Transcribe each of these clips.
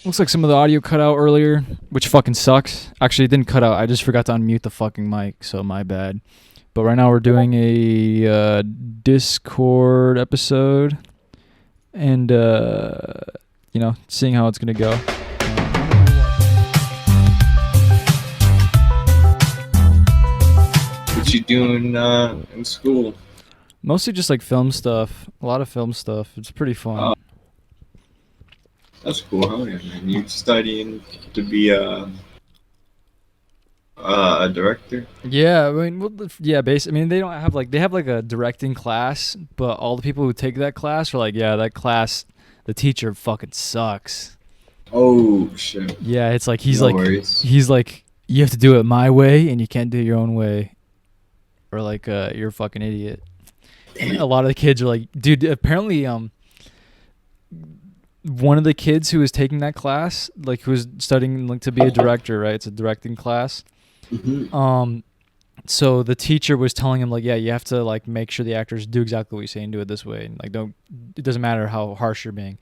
Looks like some of the audio cut out earlier, which fucking sucks. Actually, it didn't cut out. I just forgot to unmute the fucking mic, so my bad. But right now we're doing a Discord episode and, seeing how it's going to go. What you doing in school? Mostly just like film stuff. A lot of film stuff. It's pretty fun. That's cool, huh? Yeah, man. You studying to be a director? Yeah, I mean, basically, I mean, they have a directing class, but all the people who take that class are like, yeah, that class, the teacher fucking sucks. Oh shit. Yeah, it's like No worries. he's like, you have to do it my way, and you can't do it your own way, or like you're a fucking idiot. And a lot of the kids are like, dude, apparently one of the kids who was taking that class, like who was studying like to be a director, right? It's a directing class. Mm-hmm. So the teacher was telling him like, yeah, you have to like make sure the actors do exactly what you say and do it this way, and like it doesn't matter how harsh you're being.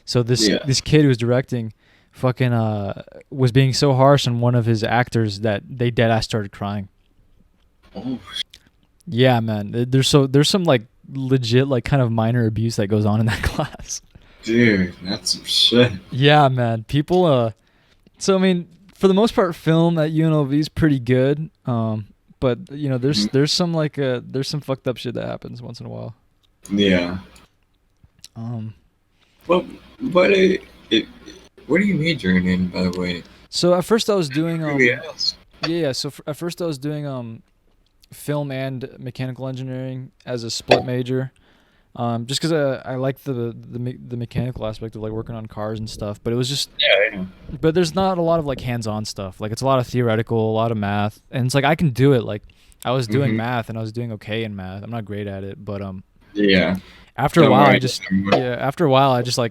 So this kid who was directing, fucking was being so harsh on one of his actors that they dead ass started crying. Oh. Yeah, man. There's some like legit like kind of minor abuse that goes on in that class. Dude, that's some shit. Yeah, man. People. So I mean, for the most part, film at UNLV is pretty good. But there's some like there's some fucked up shit that happens once in a while. Yeah. Well, what are you majoring in, by the way? So at first I was doing Yes. yeah. So at first I was doing film and mechanical engineering as a split major. Just because I like the mechanical aspect of like working on cars and stuff, but it was just I know. But there's not a lot of like hands-on stuff. Like it's a lot of theoretical, a lot of math, and it's like I can do it. Like I was doing math and I was doing okay in math. I'm not great at it, but Yeah. After a while, I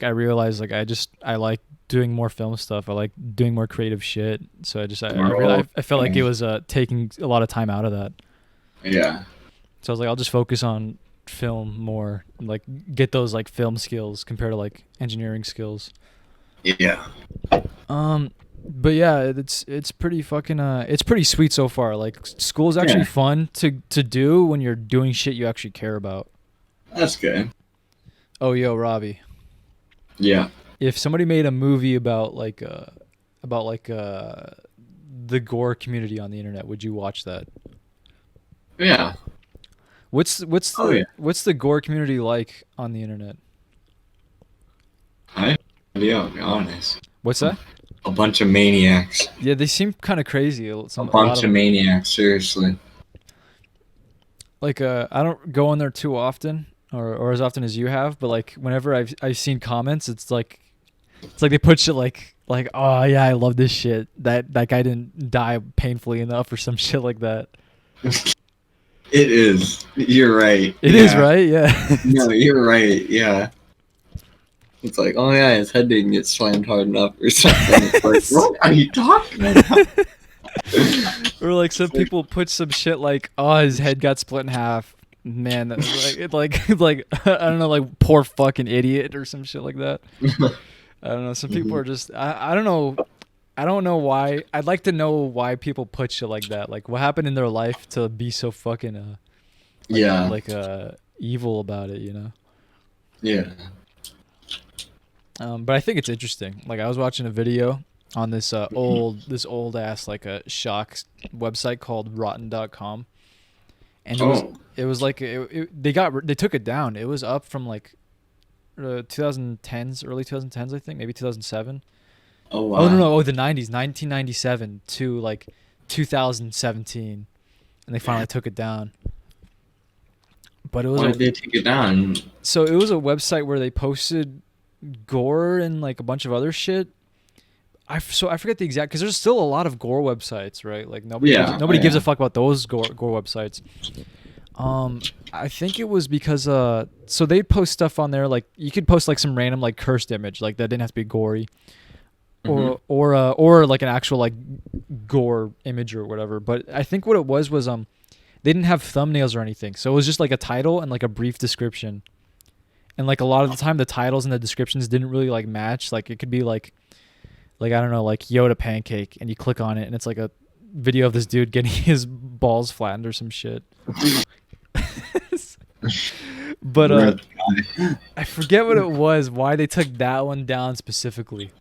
realized like I like doing more film stuff. I like doing more creative shit. So I felt like it was taking a lot of time out of that. Yeah. So I was like, I'll just focus on film more, like get those like film skills compared to like engineering skills. Yeah. But yeah, it's pretty fucking it's pretty sweet so far. Like school's actually fun to do when you're doing shit you actually care about. That's good. Oh, yo, Robbie. Yeah. If somebody made a movie about the Gore community on the internet, would you watch that? Yeah. What's the Gore community like on the internet? I'll be honest. What's that? A bunch of maniacs. Yeah, they seem kind of crazy. A bunch of maniacs, seriously. Like I don't go on there too often, or as often as you have, but like whenever I've seen comments, it's like they put shit like oh yeah, I love this shit. That guy didn't die painfully enough or some shit like that. It is. You're right. It is, right? Yeah. No, you're right. Yeah. It's like, oh yeah, his head didn't get slammed hard enough or something. It's like, what are you talking about? Or like some people put some shit like, oh, his head got split in half. Man, like I don't know, like poor fucking idiot or some shit like that. I don't know. Some people are just I don't know. I don't know why. I'd like to know why people put shit like that. Like, what happened in their life to be so fucking evil about it, you know? Yeah. But I think it's interesting. Like, I was watching a video on this old ass like a shock website called rotten.com, and it was like they took it down. It was up from like 2010s, early 2010s, I think, maybe 2007. Oh wow. Oh no, the 90s, 1997 to like 2017, and they finally took it down. But it was why did they take it down? So it was a website where they posted Gore and like a bunch of other shit. So I forget the exact, because there's still a lot of gore websites, right? Like nobody Yeah, nobody oh, gives a yeah. fuck about those gore websites. I think it was because so they'd post stuff on there, like you could post like some random like cursed image, like that didn't have to be gory, Hmm. or like an actual like gore image or whatever. But I think what it was they didn't have thumbnails or anything, so it was just like a title and like a brief description. And like a lot of the time, the titles and the descriptions didn't really like match. Like it could be like I don't know, like Yoda pancake, and you click on it, and it's like a video of this dude getting his balls flattened or some shit. But Red. I forget what it was. Why they took that one down specifically?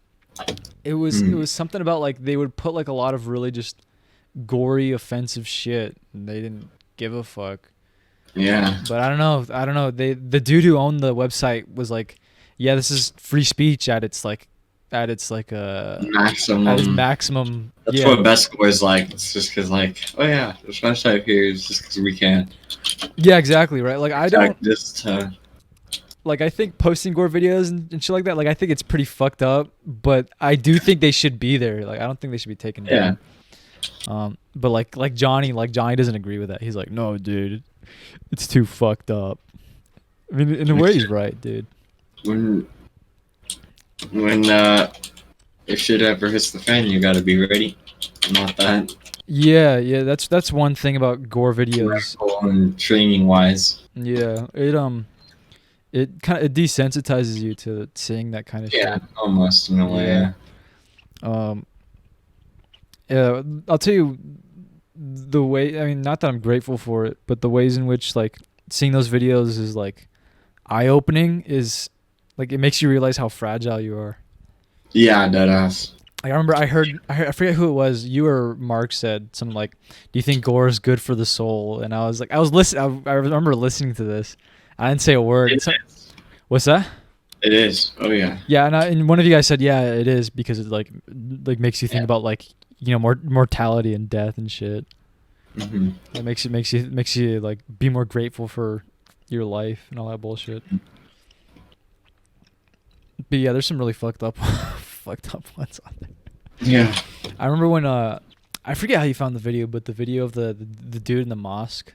It was something about like they would put like a lot of really just gory, offensive shit, and they didn't give a fuck. Yeah. But I don't know. I don't know. The dude who owned the website was like, yeah, this is free speech at its like at its like Maximum. at its maximum. That's Yeah. what best score is like. It's just because, like, oh yeah, this website here is just because we can. Yeah, exactly, right? Like I don't Just like I think posting gore videos and shit like that, like I think it's pretty fucked up, but I do think they should be there. Like I don't think they should be taken yeah. down. But like Johnny doesn't agree with that. He's like, "No, dude. It's too fucked up." I mean, in a way he's right, dude. When if shit ever hits the fan, you gotta be ready. Not that Yeah, that's one thing about gore videos. radical and training wise. Yeah, it kind of it desensitizes you to seeing that kind of Yeah, shit. almost in a way. Yeah. Yeah. Yeah, I'll tell you the way. I mean, not that I'm grateful for it, but the ways in which like seeing those videos is like eye opening. Is like it makes you realize how fragile you are. Yeah, deadass. Like, I remember I forget who it was. You or Mark said something like, "Do you think gore is good for the soul?" And I was like, I was listening. I remember listening to this. I didn't say a word. It is. What's that? It is. Oh yeah. Yeah, and one of you guys said, "Yeah, it is," because it like makes you think Yeah. about like mortality and death and shit. Hmm. It makes you like be more grateful for your life and all that bullshit. But yeah, there's some really fucked up fucked up ones on there. Yeah. I remember when I forget how you found the video, but the video of the dude in the mosque.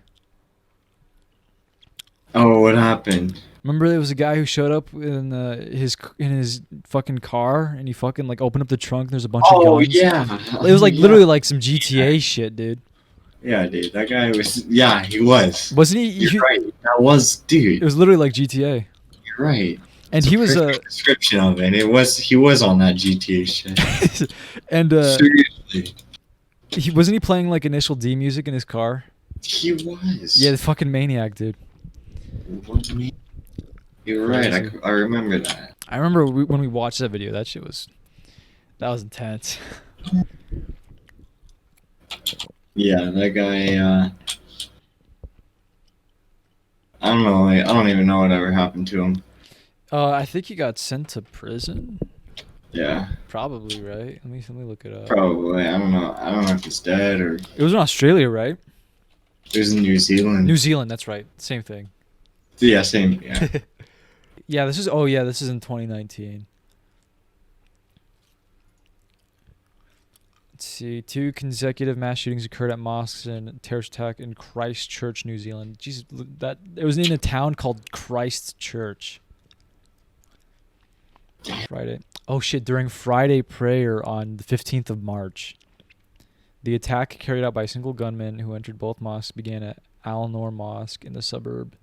Oh, what happened? Remember there was a guy who showed up in his fucking car, and he fucking like opened up the trunk and there's a bunch of Oh guns. yeah. It was like Yeah. literally like some GTA shit, dude. Yeah, dude. That guy was. Yeah, he was. Wasn't he? You're right. That was, dude. It was literally like GTA. You're right. And It's he a was perfect description of it. He was on that GTA shit. and Seriously, wasn't he playing like Initial D music in his car? he was. Yeah, the fucking maniac, dude. You're right. Crazy. I remember that. I remember when we watched that video, that was intense. Yeah, that guy. I don't know. Like, I don't even know whatever happened to him. I think he got sent to prison. Yeah, Probably, right? Let me look it up. probably. I don't know. I don't know if he's dead or It was in Australia, right? he was in New Zealand. New Zealand, that's right. Same thing. Yeah, same. Yeah. Yeah, this is in 2019. Let's see. 2 consecutive mass shootings occurred at mosques and terrorist attack in Christchurch, New Zealand. Jesus, that it was in a town called Christchurch. Friday. Oh shit, during Friday prayer on the 15th of March. The attack carried out by a single gunman who entered both mosques began at Al-Noor Mosque in the suburb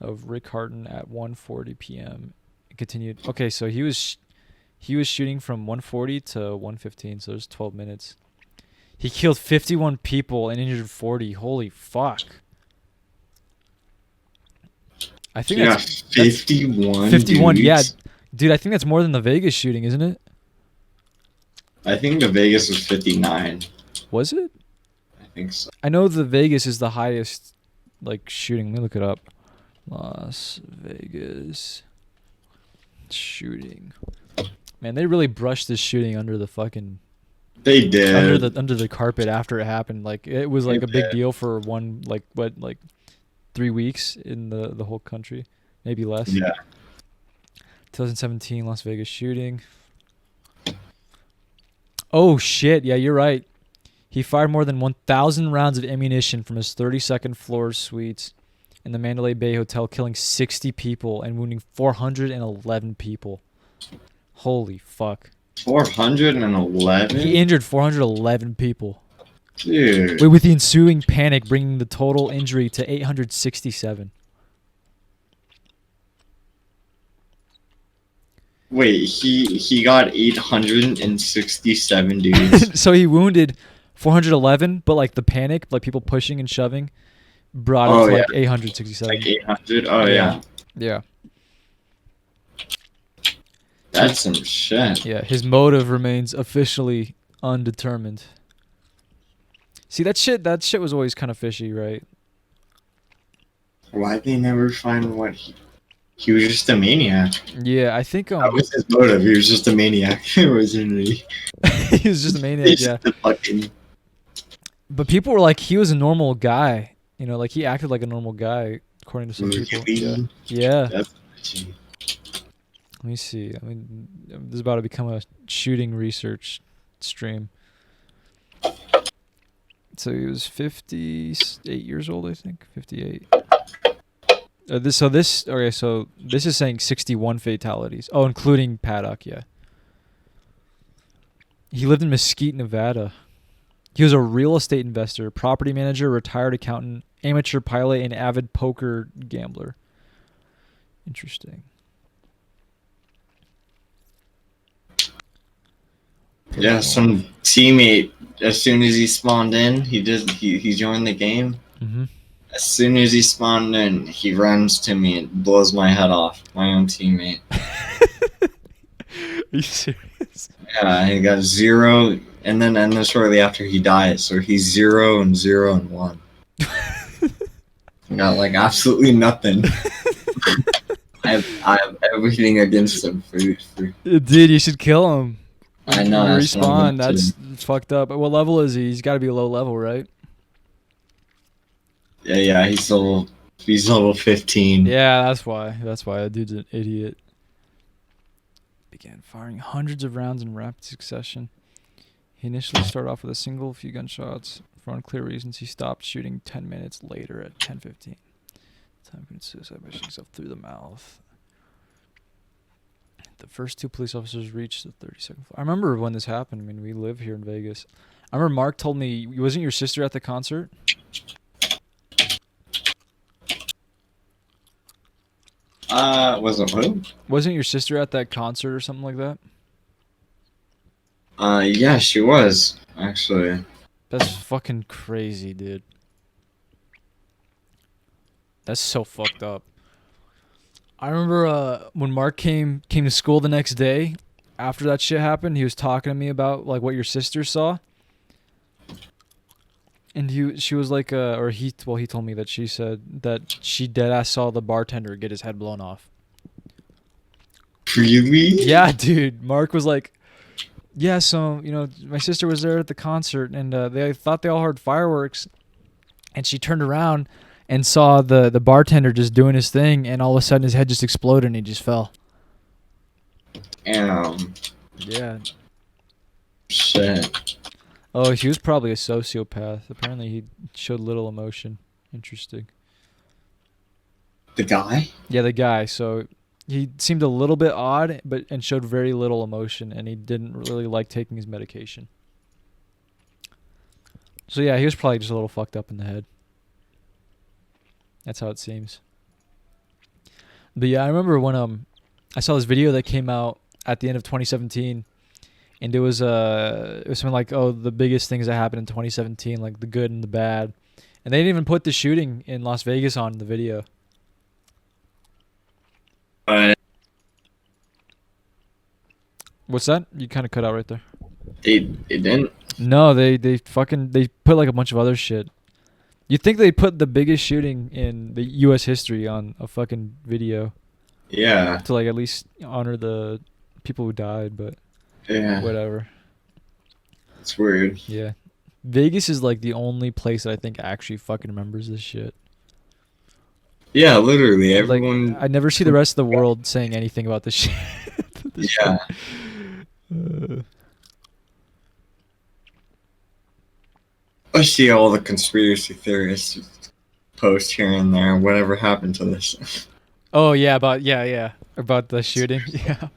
of Riccarton at 1:40 p.m. It continued. Okay, so he was shooting from 1:40 to 1:15, so there's 12 minutes. He killed 51 people and injured 40. Holy fuck. I think Yeah, that's 51. 51. Dudes. Yeah, dude, I think that's more than the Vegas shooting, isn't it? I think the Vegas was 59. Was it? I think so. I know the Vegas is the highest like shooting. Let me look it up. Las Vegas shooting. Man, they really brushed this shooting under the fucking They did. under the carpet after it happened. Like it was like They a big did. deal for 3 weeks in the whole country, maybe less. Yeah. 2017 Las Vegas shooting. Oh shit! Yeah, you're right. He fired more than 1,000 rounds of ammunition from his 32nd floor suites in the Mandalay Bay Hotel, killing 60 people and wounding 411 people. Holy fuck! 411. He injured 411 people. Dude. With the ensuing panic bringing the total injury to 867. Wait, he got 867 dudes. So he wounded 411, but like the panic, like people pushing and shoving, brought it to like 867. Like 800. Oh yeah. Yeah. That's some shit. Yeah, his motive remains officially undetermined. See, that shit was always kind of fishy, right? Why'd they never find what he was just a maniac. Yeah, I think That was his motive. He was just a maniac originally. he was just a maniac, He's yeah. just a fucking... But people were like, he was a normal guy. You know, like he acted like a normal guy, according to some people. Yeah. That's Let me see. I mean, this is about to become a shooting research stream. So he was 58 years old, I think. 58. So this is saying 61 fatalities. Oh, including Paddock, yeah. He lived in Mesquite, Nevada. He was a real estate investor, property manager, retired accountant, amateur pilot, and avid poker gambler. Interesting. Yeah, some teammate, as soon as he spawned in, he joined the game. Mm-hmm. As soon as he spawned in, he runs to me and blows my head off. My own teammate. Are you serious? Yeah, he got 0, and then shortly after he died, so he's 0 and 0 and 1. Got like absolutely nothing. I have everything against him for Dude, you should kill him. I know. Respawn. That's fucked up. But what level is he? He's got to be low level, right? Yeah. He's level 15. Yeah, that's why. That dude's an idiot. Began firing hundreds of rounds in rapid succession. He initially started off with a single few gunshots. For unclear reasons, he stopped shooting 10 minutes later at 10:15. Time committed suicide by shooting himself through the mouth. The first 2 police officers reached the 32nd floor. I remember when this happened. I mean, we live here in Vegas. I remember Mark told me, wasn't your sister at the concert? Wasn't who? Wasn't your sister at that concert or something like that? Yeah, she was, actually. That's fucking crazy, dude. That's so fucked up. I remember when Mark came to school the next day after that shit happened, he was talking to me about like what your sister saw. And she was like he told me that she said that she deadass saw the bartender get his head blown off. Really? Yeah, dude. Mark was like, yeah, so, you know, my sister was there at the concert and they thought they all heard fireworks, and she turned around and saw the bartender just doing his thing, and all of a sudden his head just exploded and he just fell. Damn. Yeah. Shit. Oh, he was probably a sociopath. Apparently he showed little emotion. Interesting. The guy? Yeah, the guy. So he seemed a little bit odd, and showed very little emotion, and he didn't really like taking his medication. So yeah, he was probably just a little fucked up in the head. That's how it seems. But yeah, I remember when I saw this video that came out at the end of 2017, and it was something like, oh, the biggest things that happened in 2017, like the good and the bad, and they didn't even put the shooting in Las Vegas on the video. What's that? You kind of cut out right there. They didn't. No, they put like a bunch of other shit. You'd think they put the biggest shooting in the U.S. history on a fucking video. Yeah. To like at least honor the people who died, but yeah, whatever. It's weird. Yeah. Vegas is like the only place that I think actually fucking remembers this shit. Yeah, literally everyone. Like, I never see the rest of the world saying anything about this shit. Yeah. just see all the conspiracy theorists post here and there. Whatever happened to this? Oh yeah, about the shooting. Yeah.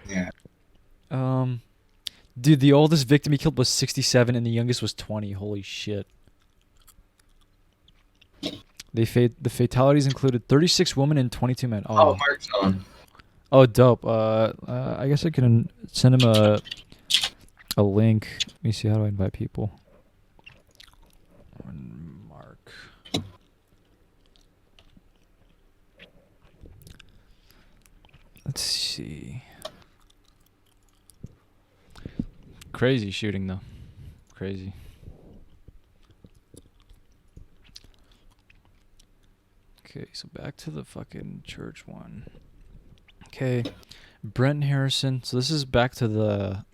Yeah. Dude, the oldest victim he killed was 67, and the youngest was 20. Holy shit. The fatalities included 36 women and 22 men. Oh, Mark's on. Oh, dope. I guess I can send him a link. Let me see. How do I invite people? Mark. Let's see. Crazy shooting though. Crazy. Okay, so back to the fucking church one. Okay, Brent Harrison. So this is back to the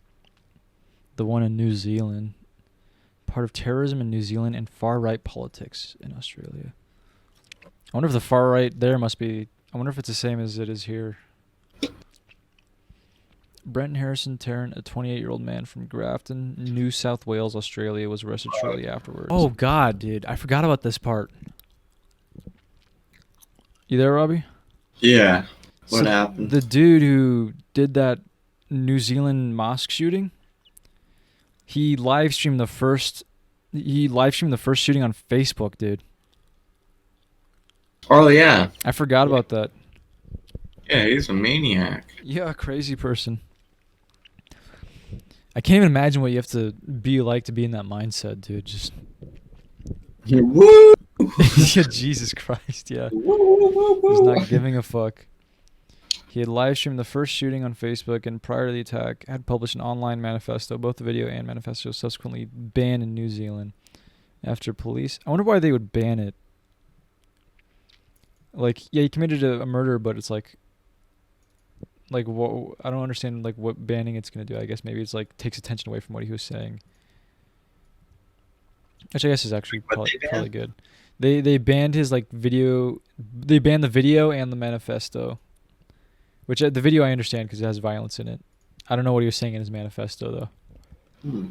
one in New Zealand. Part of terrorism in New Zealand and far-right politics in Australia. I wonder if the far-right there must be... I wonder if it's the same as it is here. Brent Harrison Tarrant, a 28-year-old man from Grafton, New South Wales, Australia, was arrested shortly afterwards. Oh, God, dude. I forgot about this part. You there, Robbie? Yeah. What happened? The dude who did that New Zealand mosque shooting, he live streamed the first shooting on Facebook, dude. Oh, yeah. I forgot about that. Yeah, he's a maniac. Yeah, crazy person. I can't even imagine what you have to be like to be in that mindset, dude. Just Woo! yeah, Jesus Christ, yeah. He's not giving a fuck. He had live streamed the first shooting on Facebook, and prior to the attack, had published an online manifesto. Both the video and manifesto subsequently banned in New Zealand after police. I wonder why they would ban it. Like, yeah, he committed a murder, but it's like what? I don't understand like what banning it's gonna do. I guess maybe it's like takes attention away from what he was saying, which I guess is actually probably good. They banned his like video. They banned the video and the manifesto. Which the video I understand because it has violence in it. I don't know what he was saying in his manifesto though.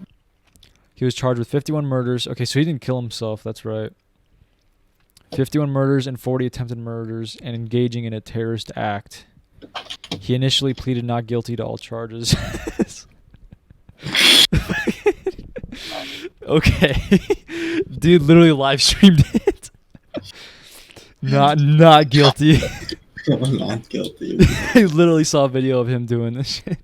He was charged with 51 murders. Okay, so he didn't kill himself. That's right. 51 murders and 40 attempted murders and engaging in a terrorist act. He initially pleaded not guilty to all charges. Okay. Dude literally live streamed it. Not guilty. I'm not guilty. I literally saw a video of him doing this shit.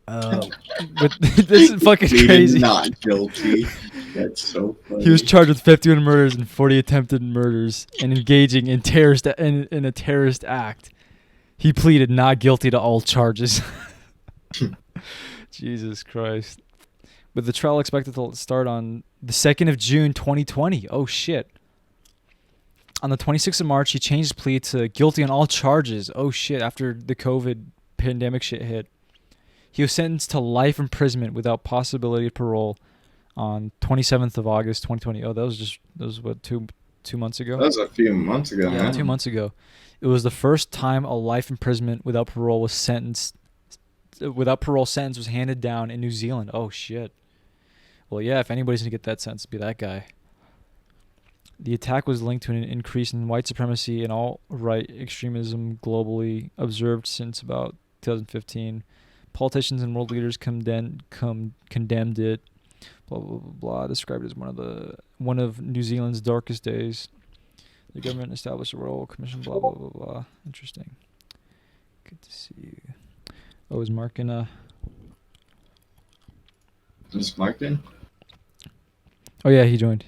But this is fucking crazy. Not guilty. That's so funny. He was charged with 51 murders and 40 attempted murders and engaging in in a terrorist act. He pleaded not guilty to all charges. Jesus Christ. With the trial expected to start on the 2nd of June 2020. Oh shit. On the 26th of March, he changed his plea to guilty on all charges. Oh shit, after the COVID pandemic shit hit. He was sentenced to life imprisonment without possibility of parole on 27th of August 2020. Oh, that was what, two months ago? That was a few months ago, yeah, man. 2 months ago. It was the first time a life imprisonment without parole sentence was handed down in New Zealand. Oh shit. Well, yeah, if anybody's gonna get that sentence, it'd be that guy. The attack was linked to an increase in white supremacy and alt-right extremism globally observed since about 2015. Politicians and world leaders condemned it. Blah blah blah blah. Described it as one of New Zealand's darkest days. The government established a royal commission. Blah blah blah blah. Interesting. Good to see you. Oh, is Mark in a? Is Mark in? Oh yeah, he joined.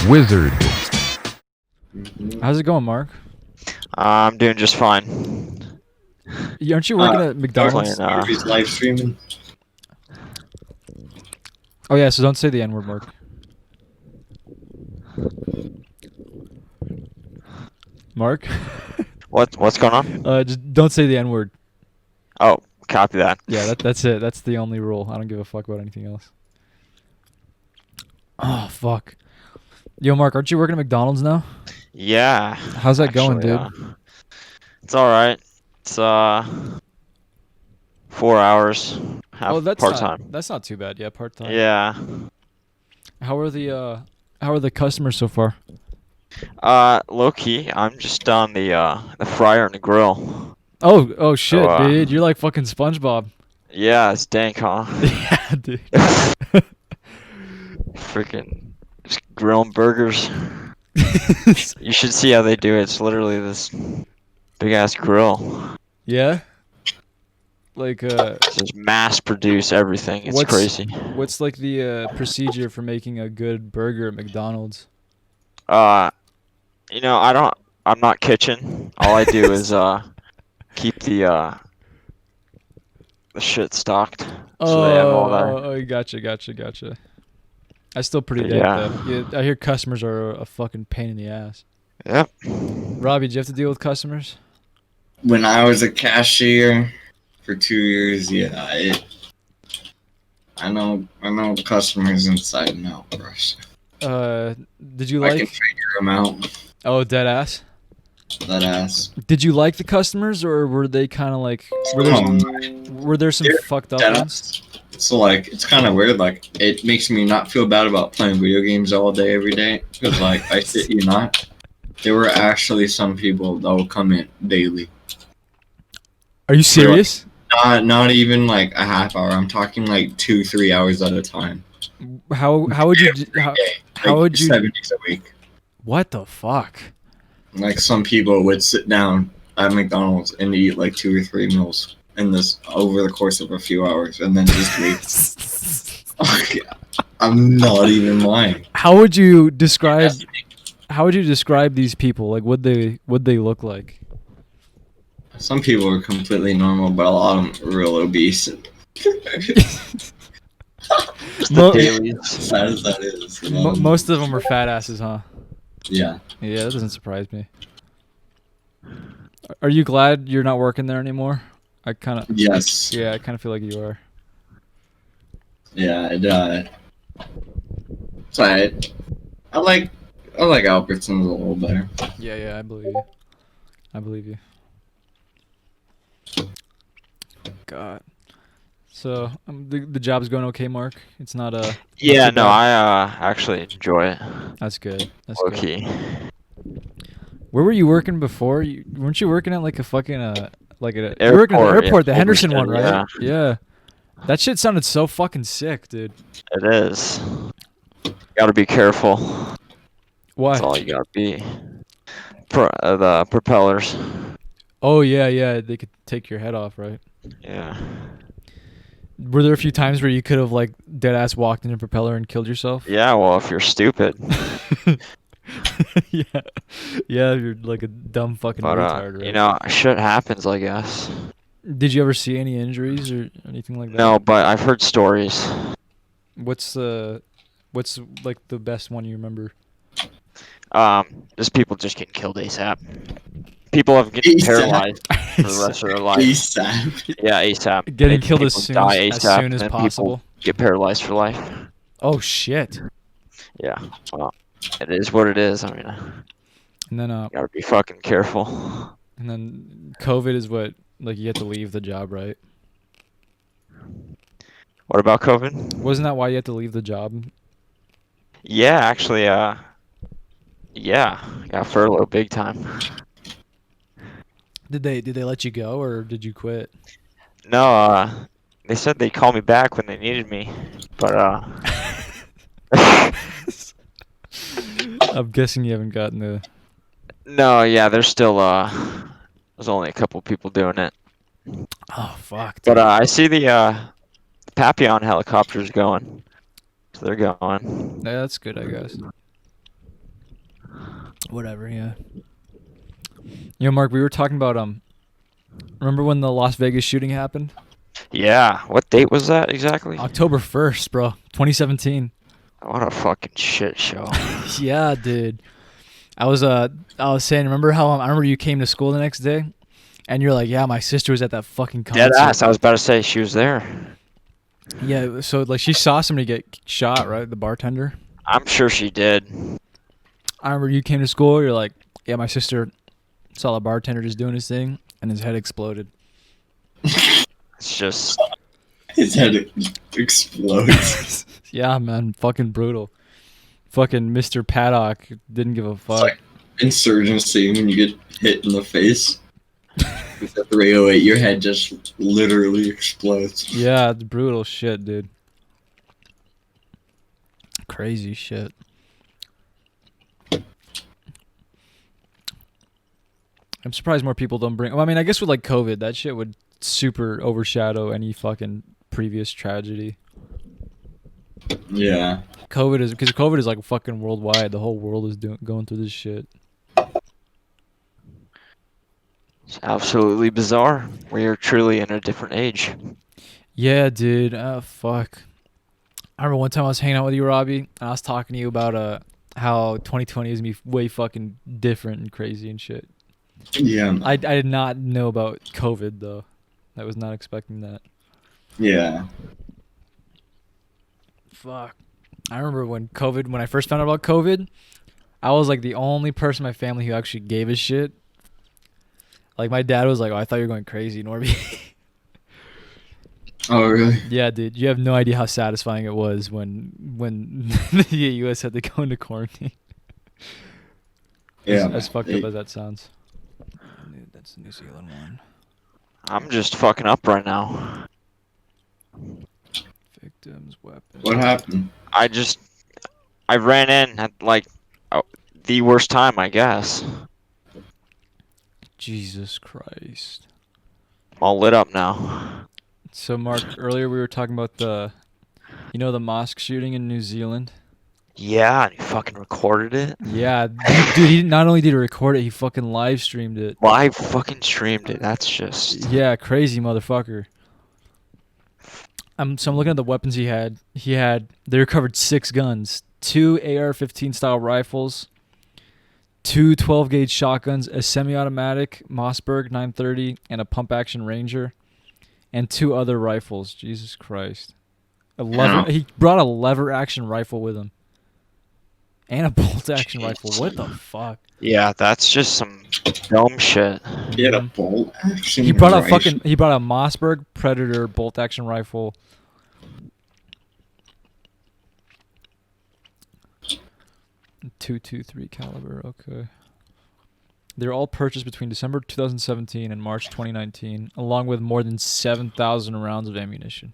Wizard. How's it going, Mark? I'm doing just fine. Aren't you working at McDonald's? He's live streaming. Oh yeah, so don't say the N-word, Mark. Mark? What's going on? Just don't say the N-word. Oh, copy that. Yeah, that's it. That's the only rule. I don't give a fuck about anything else. Oh, fuck. Yo, Mark, aren't you working at McDonald's now? Yeah. How's that going, dude? It's all right. It's 4 hours, Oh, half that's part not time. that's not too bad. Yeah, part time. Yeah. How are the customers so far? Low key, I'm just on the fryer and the grill. Oh So shit, dude, you're like fucking SpongeBob. yeah, it's dank, huh? Yeah, dude. Freaking just grilling burgers. You should see how they do it. It's literally this big ass grill. Yeah. Like Just mass produce everything. It's crazy. what's like the procedure for making a good burger at McDonald's? You know, I'm not kitchen. All I do is keep the shit stocked. So they have all that. Oh, gotcha. That's still pretty But dank yeah. though. Yeah, I hear customers are a fucking pain in the ass. Yep. Robbie, did you have to deal with customers? When I was a cashier for 2 years, I know customers inside and out, bro. Did you I can like? figure them out. Oh, dead ass. That ass. Did you like the customers, or were they kind of like? Were there some They're fucked up dead ones? ass. So like, it's kind of weird. Like, it makes me not feel bad about playing video games all day, every day. Because like, I shit you not, there were actually some people that would come in daily. Are you serious? Not even like a half hour. I'm talking like 2-3 hours at a time. How would you how would you 7 days a week? What the fuck? Like some people would sit down at McDonald's and eat like 2 or 3 meals in this over the course of a few hours, and then just leave. I'm not even lying. How would you describe these people? Like, would they look like? Some people are completely normal, but a lot of them are real obese. Sad as that is. Most of them are fat asses, huh? Yeah. Yeah, that doesn't surprise me. Are you glad you're not working there anymore? I kind of. Yes. Yeah, I kind of feel like you are. Yeah, it's alright. I like Albertsons a little better. Yeah, I believe you. God. So the job's going okay, Mark. It's not a. Yeah, no, I actually enjoy it. That's good. That's Low good. key. Where were you working before? Weren't you working at like a fucking like you Airport, were working at the airport, yeah, the Henderson one, right? yeah. Yeah. That shit sounded so fucking sick, dude. It is. Gotta be careful. Why? That's all you gotta be. The propellers. Oh yeah, they could take your head off, right? Yeah. Were there a few times where you could have like dead ass walked in a propeller and killed yourself? Yeah, well, if you're stupid. yeah, you're like a dumb fucking But, retard, right? you know, shit happens, I guess. Did you ever see any injuries or anything like that? No, but I've heard stories. What's like the best one you remember? Just people just getting killed ASAP. People have getting ASAP. paralyzed for the rest of their life. ASAP. Yeah, ASAP. Getting killed People as soon die as ASAP, soon as and then possible. people get paralyzed for life. Oh shit! Yeah, well, it is what it is. I mean, And then gotta be fucking careful. and then COVID is what, like, you have to leave the job, right? What about COVID? Wasn't that why you had to leave the job? Yeah, actually, yeah, got furloughed big time. Did they let you go or did you quit? No, they said they'd call me back when they needed me, but I'm guessing you haven't gotten the. no, yeah, there's still there's only a couple people doing it. Oh fuck! But dude. I see the Papillon helicopters going, so they're going. Yeah, that's good, I guess. Whatever, yeah. You know, Mark, we were talking about remember when the Las Vegas shooting happened? Yeah, what date was that exactly? October 1st, bro. 2017. What a fucking shit show. Yeah, dude. I was saying, remember how I remember you came to school the next day and you're like, "Yeah, my sister was at that fucking concert." Dead ass. I was about to say she was there. Yeah, so like she saw somebody get shot, right? The bartender. I'm sure she did. I remember you came to school, you're like, "Yeah, my sister saw the bartender just doing his thing and his head exploded." It's just His head explodes. Yeah, man, fucking brutal. Fucking Mr. Paddock didn't give a It's fuck. like insurgency when you get hit in the face. With the 308, your head just literally explodes. Yeah, it's brutal shit, dude. Crazy shit. I'm surprised more people don't bring. Well, I mean, I guess with like COVID, that shit would super overshadow any fucking previous tragedy. Yeah. Because COVID is like fucking worldwide. The whole world is going through this shit. it's absolutely bizarre. We are truly in a different age. Yeah, dude. Fuck. I remember one time I was hanging out with you, Robbie, and I was talking to you about how 2020 is gonna be way fucking different and crazy and shit. Yeah. I did not know about COVID though. I was not expecting that. Yeah. Fuck. I remember when I first found out about COVID, I was like the only person in my family who actually gave a shit. Like my dad was like, "Oh, I thought you were going crazy, Norby." Oh, really? Yeah, dude. You have no idea how satisfying it was when the U.S. had to go into quarantine. Yeah. As fucked up as that sounds. Dude, that's the New Zealand one. I'm just fucking up right now. Victims, weapons. What happened? I ran in at like the worst time, I guess. Jesus Christ. I'm all lit up now. So, Mark, earlier we were talking about the mosque shooting in New Zealand. Yeah, and he fucking recorded it. Yeah, dude, he not only did he record it, he fucking live streamed it. Live fucking streamed it. That's just... Yeah, crazy motherfucker. So I'm looking at the weapons he had. They recovered 6 guns, 2 AR-15 style rifles, 2 12-gauge shotguns, a semi-automatic Mossberg 930, and a pump-action Ranger, and 2 other rifles. Jesus Christ. He brought a lever-action rifle with him. And a bolt-action rifle. What the fuck? Yeah, that's just some dumb shit. He had a bolt action. He brought rifle. a Mossberg Predator bolt-action rifle. .223 caliber. Okay. They're all purchased between December 2017 and March 2019, along with more than 7,000 rounds of ammunition.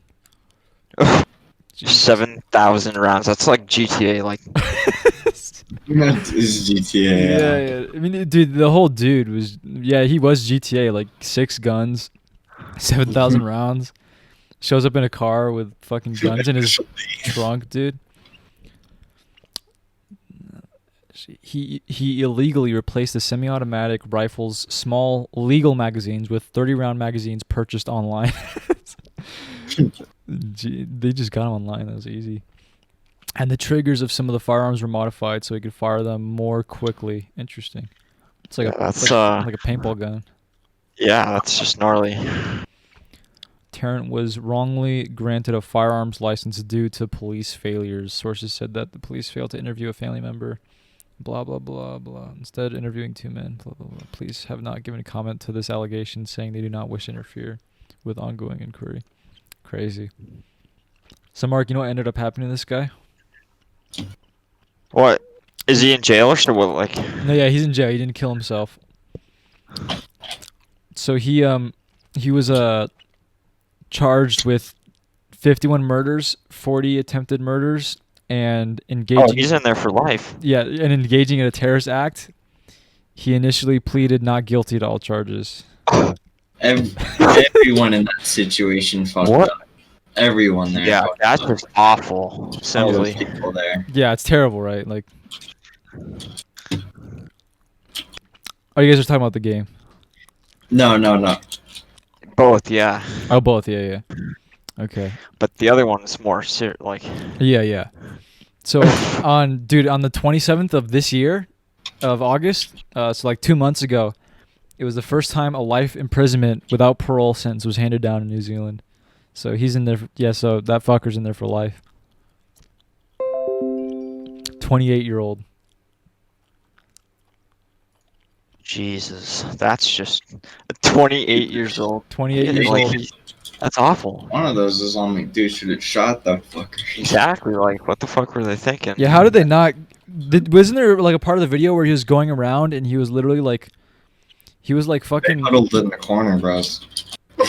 7,000 rounds. That's like GTA. Like, That is GTA. Yeah. I mean, dude, the whole dude was. Yeah, he was GTA. Like 6 guns, 7,000 rounds. Shows up in a car with fucking guns in his trunk, dude. He illegally replaced the semi-automatic rifle's small legal magazines with 30-round magazines purchased online. They just got them online. That was easy. And the triggers of some of the firearms were modified so he could fire them more quickly. Interesting. It's like like a paintball gun. yeah, that's just gnarly. Tarrant was wrongly granted a firearms license due to police failures. Sources said that the police failed to interview a family member. Blah, blah, blah, blah. Instead, interviewing 2 men. Blah, blah, blah. Police have not given a comment to this allegation, saying they do not wish to interfere with ongoing inquiry. Crazy. So, Mark, you know what ended up happening to this guy? What? Is he in jail or what? Like, No, yeah, he's in jail. He didn't kill himself. So he was charged with 51 murders, 40 attempted murders, and engaging. oh, he's in there for life. Yeah, and engaging in a terrorist act. He initially pleaded not guilty to all charges. Everyone in that situation fucked What? up. Everyone there. Yeah, fucked that's up. just awful. All those Simply. people there. Yeah, it's terrible, right? Like, oh, you guys are talking about the game. No. Both, yeah. Oh, both. Yeah. Okay. But the other one is more like. Yeah. So on the 27th of this year, of August, so like 2 months ago, it was the first time a life imprisonment without parole sentence was handed down in New Zealand. So he's in there. So that fucker's in there for life. 28-year-old. Jesus, that's just 28 years old. 28 years Like, old. That's awful. One of those is on me, dude. Should have shot that fucker. Exactly. Like, what the fuck were they thinking? Yeah, how did they not? Wasn't there like a part of the video where he was going around and he was literally like, he was like They fucking. huddled in the corner, bros. Oh I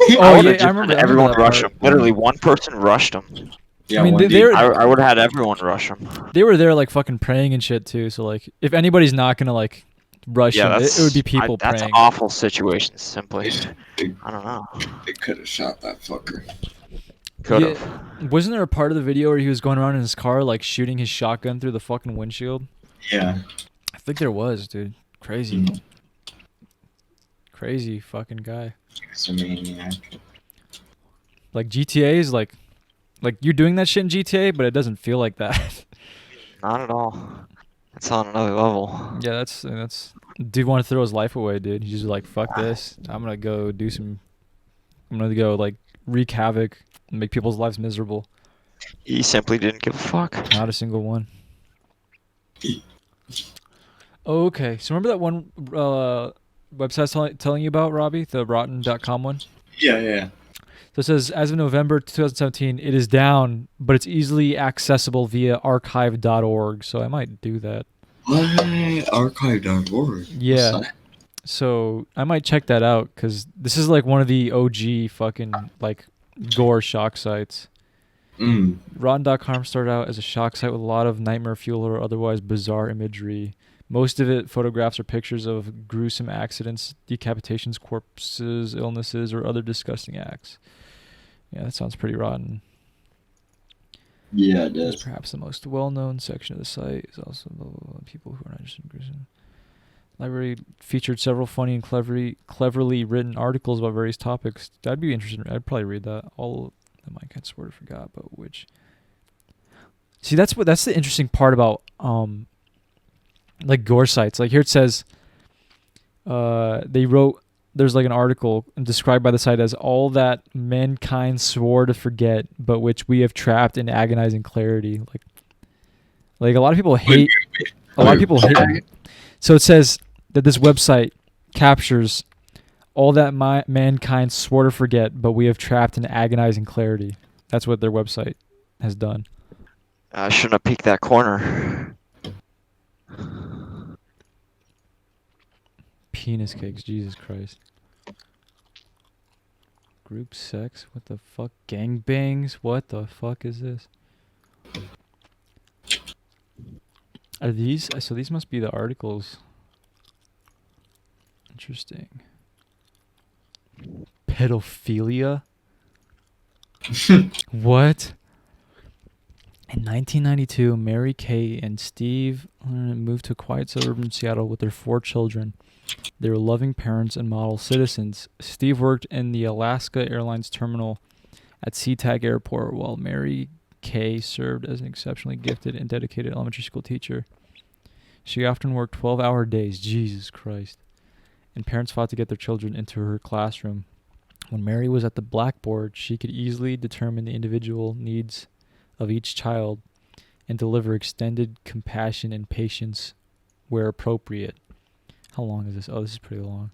yeah, would've I just remember. had everyone that rush part. him. Literally, one person rushed him. Yeah, I mean, one they- deep. they're- I would have had everyone rush him. They were there like fucking praying and shit too. So like, if anybody's not gonna like rush Yeah, him, that's it would be people That's praying. awful situation. Simply, They, I don't know. they could have shot that fucker. Could Yeah. have. Wasn't there a part of the video where he was going around in his car like shooting his shotgun through the fucking windshield? Yeah. I think there was, dude. Crazy. Mhm. Crazy fucking guy. He's a maniac. Like GTA is like you're doing that shit in GTA, but it doesn't feel like that. Not at all. It's on another level. Yeah, that's dude want to throw his life away, dude. He's just like, fuck this. I'm gonna go like wreak havoc and make people's lives miserable. He simply didn't give a fuck. Not a single one. Okay, so remember that one website I was telling you about, Robbie, the rotten.com one? Yeah. So it says, as of November 2017, it is down, but it's easily accessible via archive.org. So I might do that. What? Archive.org. Yeah. What's that? So I might check that out because this is like one of the OG fucking like Gore shock sites. Rotten.com started out as a shock site with a lot of nightmare fuel or otherwise bizarre imagery. Most of it photographs or pictures of gruesome accidents, decapitations, corpses, illnesses, or other disgusting acts. Yeah, that sounds pretty rotten. Yeah, it It's does. perhaps the most well-known section of the site is also people who are not interested in gruesome. Library featured several funny and cleverly written articles about various topics. That'd be interesting. I'd probably read that. All the mic I sort of forgot, but which. See, that's the interesting part about like Gore sites. Like here it says, they wrote. There's like an article described by the site as all that mankind swore to forget, but which we have trapped in agonizing clarity. Like a lot of people hate. A lot of people hate. So it says that this website captures all that mankind swore to forget, but we have trapped in agonizing clarity. That's what their website has done. I shouldn't have peeked that corner. Penis cakes, Jesus Christ. Group sex? What the fuck? Gangbangs? What the fuck is this? Are these? So these must be the articles. Interesting. Pedophilia? What? In 1992, Mary Kay and Steve moved to a quiet suburb in Seattle with their 4 children. They were loving parents and model citizens. Steve worked in the Alaska Airlines terminal at SeaTac Airport, while Mary Kay served as an exceptionally gifted and dedicated elementary school teacher. She often worked 12-hour days, Jesus Christ, and parents fought to get their children into her classroom. When Mary was at the blackboard, she could easily determine the individual needs of each child and deliver extended compassion and patience where appropriate. How long is this? Oh, this is pretty long.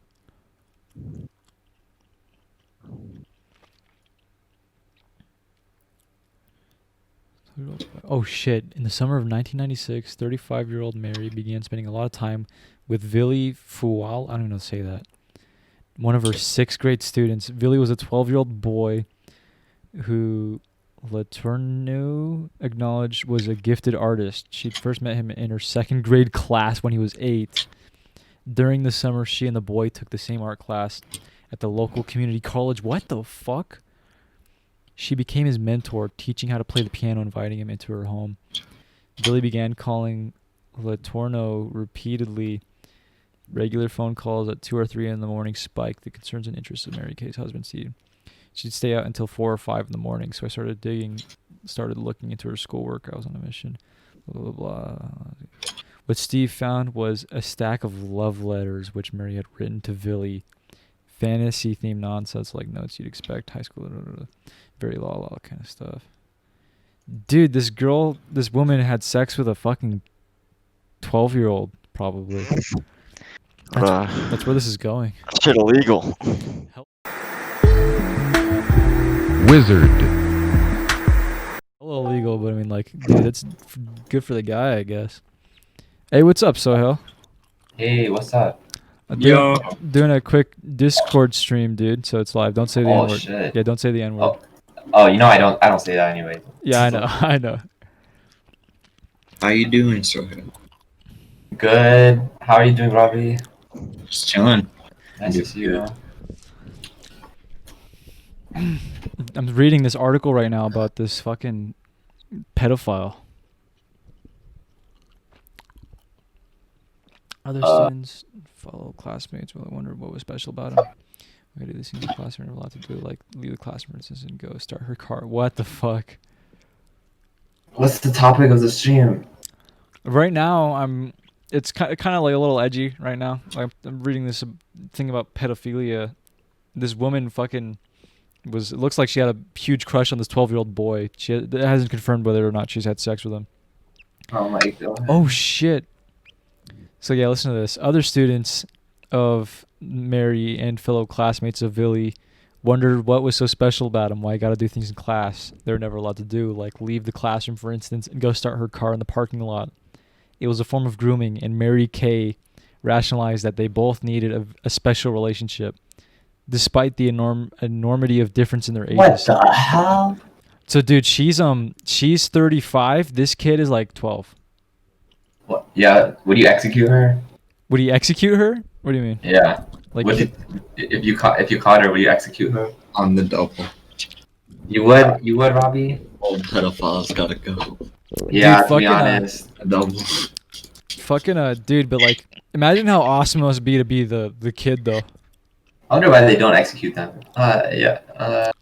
Oh shit. In the summer of 1996, 35-year-old Mary began spending a lot of time with Vili Fual. I don't know how to say that. One of her 6th grade students. Vili was a 12-year-old boy who Letourneau acknowledged was a gifted artist. She'd first met him in her 2nd grade class when he was 8. During the summer, she and the boy took the same art class at the local community college. What the fuck? She became his mentor, teaching how to play the piano, inviting him into her home. Billy began calling Letourneau repeatedly. Regular phone calls at 2 or 3 in the morning spiked the concerns and interests of Mary Kay's husband, Steve. She'd stay out until 4 or 5 in the morning, so I started looking into her schoolwork. I was on a mission. Blah, blah, blah. What Steve found was a stack of love letters which Mary had written to Vili. Fantasy-themed nonsense like notes you'd expect, high school, very la kind of stuff. Dude, this woman had sex with a fucking 12-year-old, probably. That's where this is going. Shit illegal. Wizard. A little illegal, but I mean, like, dude, it's good for the guy, I guess. Hey, what's up, Sohail? Hey, what's up? Yo. Doing a quick Discord stream, dude. So it's live. Don't say the Oh, N-word. shit. Yeah, don't say the N-word. Oh, you know I don't say that anyway. Yeah, I know. I know. How you doing, Sohail? Good. How are you doing, Robbie? Just chilling. Nice to see you. I'm reading this article right now about this fucking pedophile. Other students follow classmates. Well, I wonder what was special about him. Why do these things in the classroom? Are allowed to do like leave the classroom, for instance, and go start her car. What the fuck? What's the topic of the stream? Right now, it's kind of like a little edgy right now. Like I'm reading this thing about pedophilia. This woman fucking it looks like she had a huge crush on this 12-year-old boy. It hasn't confirmed whether or not she's had sex with him. Oh my god. Oh shit. So yeah, listen to this. Other students of Mary and fellow classmates of Billy wondered what was so special about him, why he got to do things in class they were never allowed to do, like leave the classroom, for instance, and go start her car in the parking lot. It was a form of grooming, and Mary Kay rationalized that they both needed a special relationship, despite the enormity of difference in their ages. What the hell? So, dude, she's 35. This kid is like 12. What? Yeah. Would you execute her? Would he execute her? What do you mean? Yeah. Like, If you caught her, would you execute her? On the double. You would. You would, Robbie. Old pedophiles gotta go. Yeah. Dude, to be fucking, honest. A double. fucking dude, but like, imagine how awesome it must be to be the kid though. I wonder why they don't execute them. Yeah.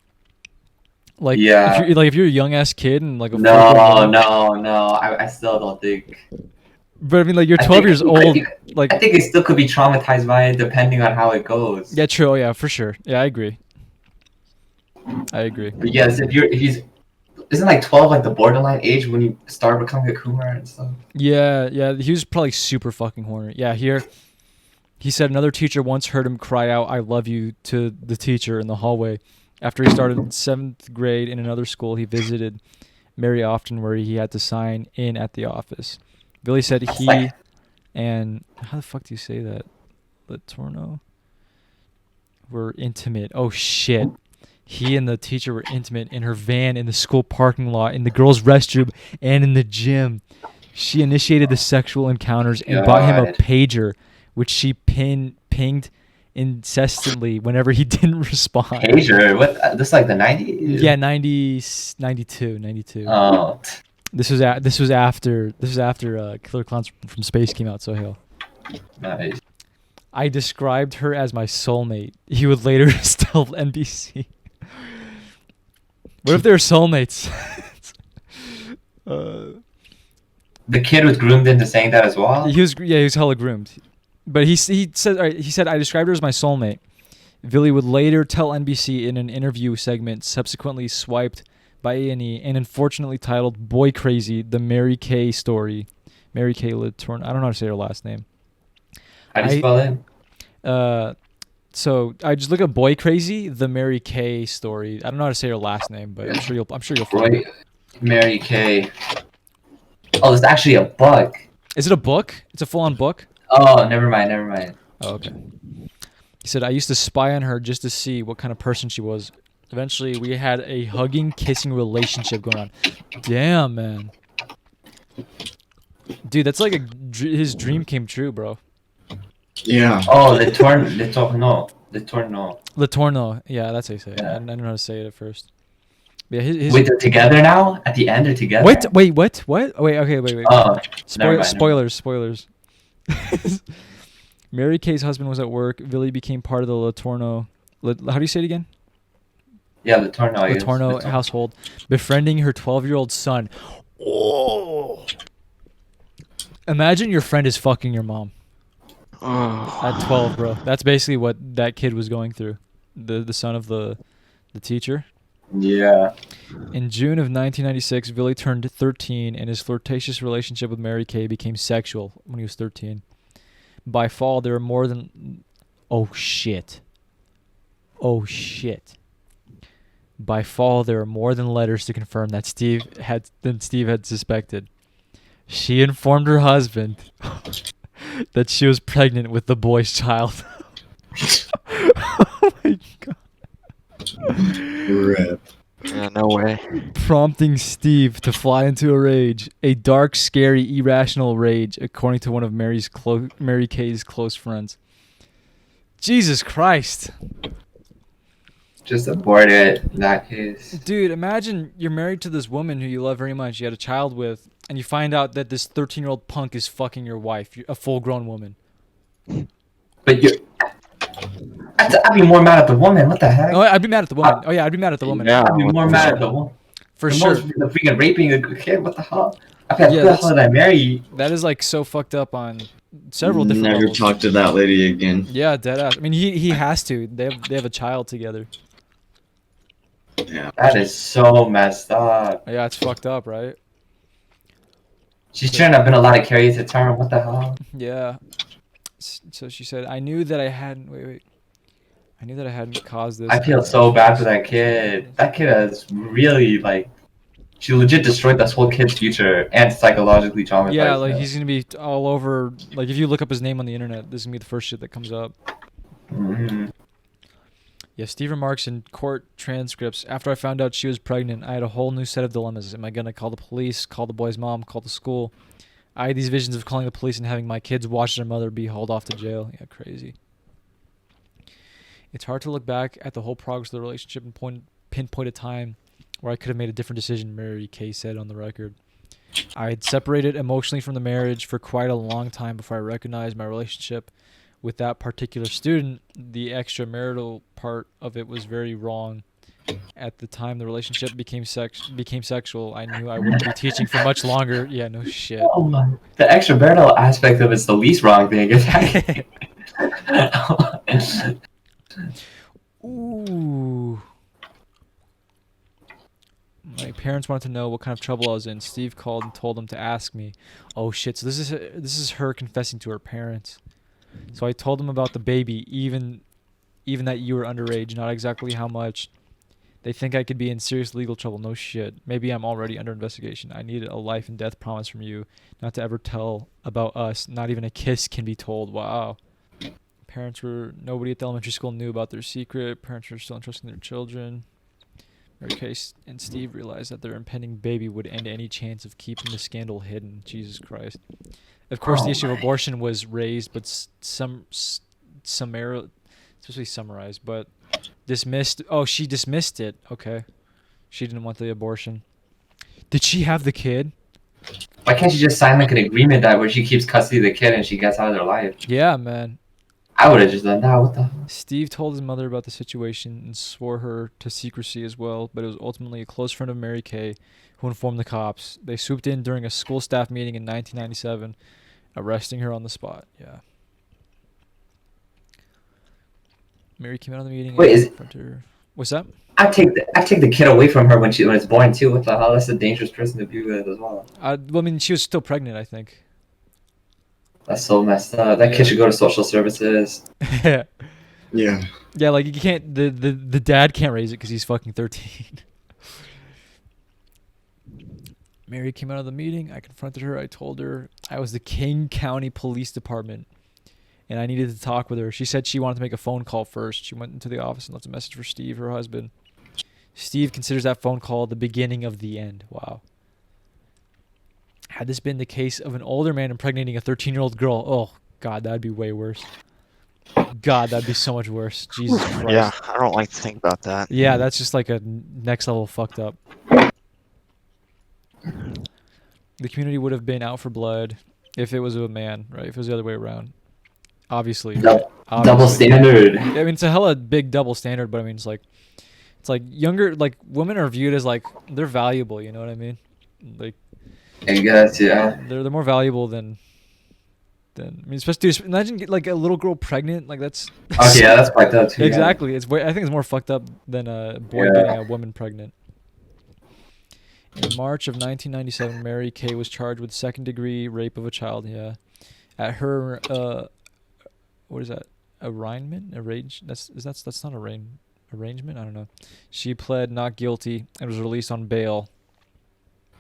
Like, Yeah. if you're a young ass kid and like a No. I still don't think. But I mean, like, you're I 12 think- years I old. think- Like, I think they still could be traumatized by it, depending on how it goes. yeah, true. Oh, yeah, for sure. Yeah, I agree. But yes, isn't like 12 like the borderline age when you start becoming a coomer and stuff? Yeah, he was probably super fucking horny. Yeah, here, he said another teacher once heard him cry out, "I love you," to the teacher in the hallway. After he started 7th grade in another school, he visited Mary often, where he had to sign in at the office. Billy said he and how the fuck do you say that? Latorno were intimate. Oh shit. He and the teacher were intimate in her van, in the school parking lot, in the girls' restroom, and in the gym. She initiated the sexual encounters and bought him a God. pager, which she pinged incessantly whenever he didn't respond. Pager? What? This like the 90s? Yeah, 92. Oh. This was after Killer Clowns from Space came out. So hell. Nice. I described her as my soulmate. He would later tell NBC. What if they're soulmates? The kid was groomed into saying that as well? He was hella groomed. But he said I described her as my soulmate. Billy would later tell NBC in an interview segment, subsequently swiped by A&E and unfortunately titled "Boy Crazy: The Mary Kay Story." Mary Kay Latorn. I don't know how to say her last name. How do you spell it? So I just look at "Boy Crazy: The Mary Kay Story." I don't know how to say her last name, but I'm sure you'll find it. Mary Kay. Oh, it's actually a book. Is it a book? It's a full-on book? Oh, never mind. Oh, okay. He said, I used to spy on her just to see what kind of person she was. Eventually, we had a hugging, kissing relationship going on. Damn, man. Dude, that's like his dream came true, bro. Yeah. Oh, Latorno. Latorno. Yeah, that's how you say it. Yeah. I don't know how to say it at first. Yeah, his Wait, they're together now? At the end, they're together? Wait, what? Wait, okay, wait. Oh, never mind. Spoilers. Mary Kay's husband was at work. Billy became part of the Latorno. How do you say it again? Yeah, Latorno. I guess. Latorno household, befriending her 12-year-old son. Oh! Imagine your friend is fucking your mom at 12, bro. That's basically what that kid was going through. The son of the teacher. Yeah. In June of 1996, Billy turned 13, and his flirtatious relationship with Mary Kay became sexual when he was 13. By fall, there were more than... Oh, shit. By fall, there were more than letters to confirm that Steve had suspected. She informed her husband that she was pregnant with the boy's child. Oh my god. Rip. Yeah, no way. Prompting Steve to fly into a rage. A dark, scary, irrational rage, according to one of Mary Kay's close friends. Jesus Christ. Just abort it in that case. Dude, imagine you're married to this woman who you love very much, you had a child with, and you find out that this 13-year-old punk is fucking your wife, a full-grown woman. But I'd be more mad at the woman. What the heck? Oh, I'd be mad at the woman. Oh yeah, I'd be mad at the woman. Yeah. I'd be more mad at the woman. For the sure. The freaking raping a kid. What the hell? I feel like, Yeah, who the hell did I marry? That is like so fucked up on several different Never levels. talk to that lady again. Yeah, deadass. I mean, he has to. They have a child together. Yeah. That is so messed up. Yeah, it's fucked up, right? She shouldn't have been allowed to carry it to term. What the hell? Yeah. So she said, I knew that I hadn't. Wait. I knew that I hadn't caused this. I feel so bad for that kid. That kid has really, like, she legit destroyed this whole kid's future and psychologically traumatized Yeah, like him. he's gonna be all over. Like if you look up his name on the internet, this is gonna be the first shit that comes up. Mhm. Yeah, Steve remarks in court transcripts, after I found out she was pregnant, I had a whole new set of dilemmas. Am I going to call the police, call the boy's mom, call the school? I had these visions of calling the police and having my kids watch their mother be hauled off to jail. Yeah, crazy. It's hard to look back at the whole progress of the relationship and pinpoint a time where I could have made a different decision, Mary Kay said on the record. I had separated emotionally from the marriage for quite a long time before I recognized my relationship with that particular student. The extramarital part of it was very wrong. At the time the relationship became sexual, I knew I wouldn't be teaching for much longer. Yeah, no shit. Oh my. The extramarital aspect of it's the least wrong thing. Ooh. My parents wanted to know what kind of trouble I was in. Steve called and told them to ask me. Oh shit! So this is her confessing to her parents. So I told them about the baby, even that you were underage, not exactly how much. They think I could be in serious legal trouble. No shit. Maybe I'm already under investigation. I need a life and death promise from you, not to ever tell about us. Not even a kiss can be told. Wow. Nobody at the elementary school knew about their secret. Parents were still entrusting their children. Mary Kay and Steve realized that their impending baby would end any chance of keeping the scandal hidden. Jesus Christ. Of course, the issue of abortion was raised, but especially summarized, but dismissed. Oh, she dismissed it. Okay. She didn't want the abortion. Did she have the kid? Why can't you just sign like an agreement that where she keeps custody of the kid and she gets out of their life? Yeah, man. I would have just done that. What the hell? Steve told his mother about the situation and swore her to secrecy as well, but it was ultimately a close friend of Mary Kay who informed the cops. They swooped in during a school staff meeting in 1997, arresting her on the spot. Yeah. Mary came out of the meeting. Wait, what's that? I take the kid away from her when it's born too. What the hell? That's a dangerous person to be with as well. Well, I mean, she was still pregnant, I think. That's so messed up. That kid should go to social services. Yeah. Yeah. Yeah, like you can't. The dad can't raise it because he's fucking 13. Mary came out of the meeting. I confronted her. I told her I was the King County Police Department, and I needed to talk with her. She said she wanted to make a phone call first. She went into the office and left a message for Steve, her husband. Steve considers that phone call the beginning of the end. Wow. Had this been the case of an older man impregnating a 13-year-old girl, oh, God, that'd be way worse. God, that'd be so much worse. Jesus Christ. Yeah, I don't like to think about that. Yeah, that's just like a next level fucked up. The community would have been out for blood if it was a man, right? If it was the other way around. Obviously. Double standard. I mean, it's a hella big double standard, but I mean, it's like younger, like women are viewed as like, they're valuable, you know what I mean? Like, I guess, yeah. They're more valuable than I mean, especially dude, imagine like a little girl pregnant, like that's Okay, yeah, that's fucked up too. exactly. I think it's more fucked up than a boy getting a woman pregnant. In March of 1997, Mary Kay was charged with second-degree rape of a child. Yeah, at her what is that? Arraignment? That's not arrangement. I don't know. She pled not guilty and was released on bail.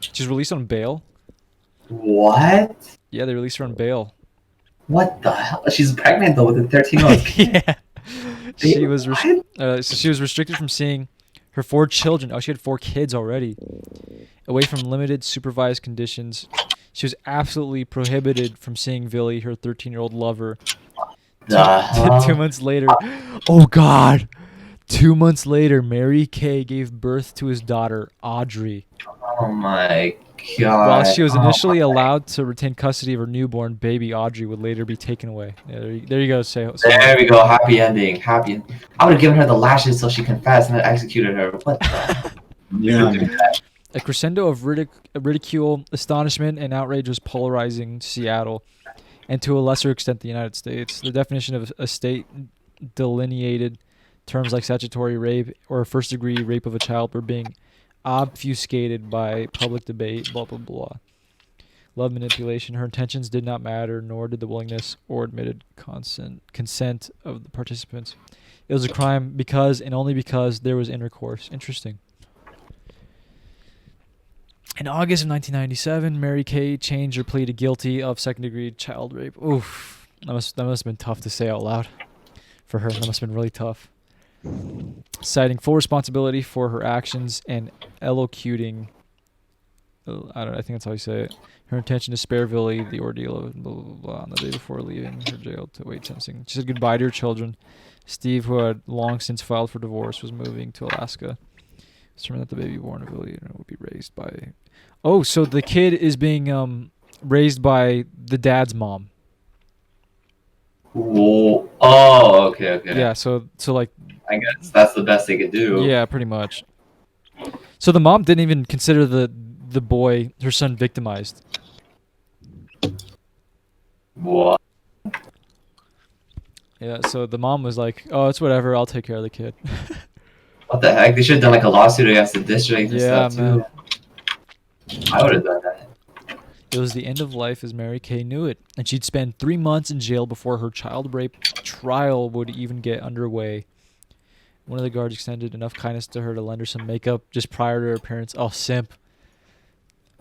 She's released on bail. What? Yeah, they released her on bail. What the hell? She's pregnant though with a 13-year-old kid. Yeah. She was What? so she was restricted from seeing her 4 children. Oh, she had 4 kids already. Away from limited supervised conditions. She was absolutely prohibited from seeing Billy, her 13-year-old lover. The hell? 2 months later. Oh God. 2 months later, Mary Kay gave birth to his daughter, Audrey. Oh my god. While she was Oh initially my- allowed to retain custody of her newborn baby, Audrey would later be taken away. Yeah, there you go. There we go. Happy ending. Happy ending. I would have given her the lashes so she confessed and then executed her. What the? Yeah. A crescendo of ridicule, astonishment, and outrage was polarizing Seattle, and to a lesser extent the United States. The definition of a state delineated terms like statutory rape or first-degree rape of a child were being obfuscated by public debate, blah, blah, blah. Love manipulation. Her intentions did not matter, nor did the willingness or admitted consent of the participants. It was a crime because and only because there was intercourse. Interesting. In August of 1997, Mary Kay changed her plea to guilty of second-degree child rape. Oof. That must have been tough to say out loud for her. That must have been really tough. Citing full responsibility for her actions and elocuting, I think that's how you say it, her intention to spare Billy the ordeal of blah, blah, blah, on the day before leaving her jail to await sentencing. She said goodbye to her children. Steve, who had long since filed for divorce, was moving to Alaska. It's determined that the baby born of Billy would be raised by... Oh, so the kid is being raised by the dad's mom. Whoa. Oh, okay. Yeah, so like... I guess that's the best they could do. Yeah, pretty much. So the mom didn't even consider the boy, her son, victimized. What? Yeah, so the mom was like, "Oh, it's whatever. I'll take care of the kid." What the heck? They should have done like a lawsuit against the district and Yeah, stuff too. I would have done that. It was the end of life as Mary Kay knew it, and she'd spend 3 months in jail before her child rape trial would even get underway. One of the guards extended enough kindness to her to lend her some makeup just prior to her appearance. Oh, simp.